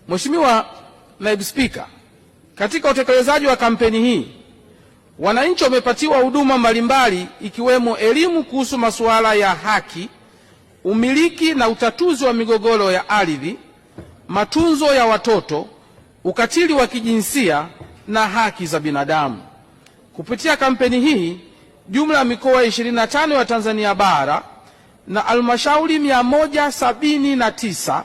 Mheshimiwa Naibu Spika, katika utekelezaji wa kampeni hii wananchi wamepatiwa huduma mbalimbali ikiwemo elimu kuhusu masuala ya haki, umiliki na utatuzi wa migogoro ya ardhi, matunzo ya watoto, ukatili wa kijinsia na haki za binadamu. Kupitia kampeni hii, jumla ya mikoa 25 ya Tanzania bara na halmashauri 179,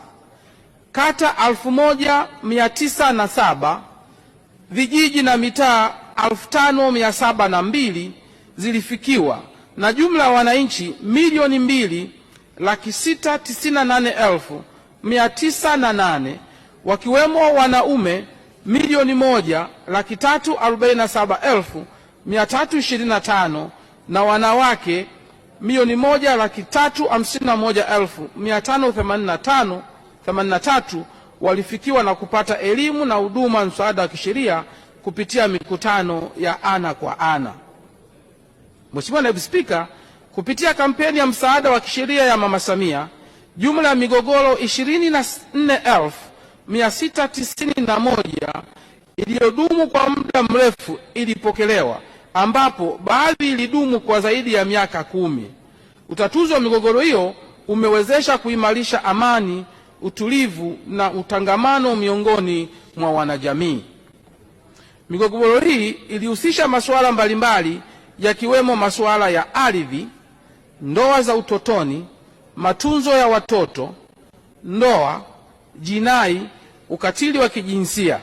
kata 1907, vijiji na mitaa 5702 zilifikiwa na jumla ya wananchi 2,698,908 wakiwemo wanaume 1,347,325 na wanawake 1,351,583 walifikiwa na kupata elimu na huduma msaada wa kisheria kupitia mikutano ya ana kwa ana. Mheshimiwa Naibu Spika, kupitia kampeni ya msaada wa kisheria ya Mama Samia, jumla ya migogoro 24,691 iliyodumu kwa muda mrefu ilipokelewa, ambapo baadhi ilidumu kwa zaidi ya miaka 10. Utatuzi wa migogoro hiyo umewezesha kuimarisha amani, utulivu na utangamano miongoni mwa wanajamii. Migogoro hii ilihusisha masuala mbalimbali yakiwemo masuala ya ardhi, ndoa za utotoni, matunzo ya watoto, ndoa, jinai, ukatili wa kijinsia.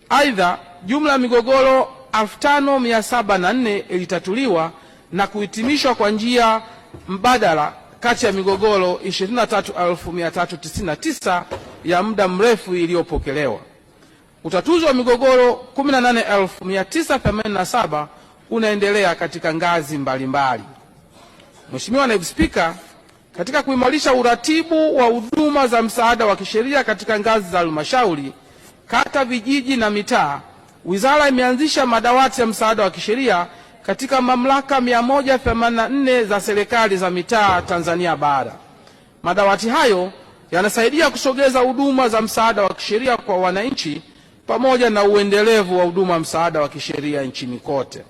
Aidha, jumla ya migogoro 5704 ilitatuliwa na kuhitimishwa kwa njia mbadala kati ya migogoro 23,399 ya muda mrefu iliyopokelewa. Utatuzi wa migogoro 18,987 unaendelea katika ngazi mbalimbali. Mheshimiwa Naibu Spika, katika kuimarisha uratibu wa huduma za msaada wa kisheria katika ngazi za halmashauri, kata, vijiji na mitaa, wizara imeanzisha madawati ya msaada wa kisheria katika mamlaka 184 za serikali za mitaa Tanzania bara. Madawati hayo yanasaidia kusogeza huduma za msaada wa kisheria kwa wananchi pamoja na uendelevu wa huduma msaada wa kisheria nchini kote.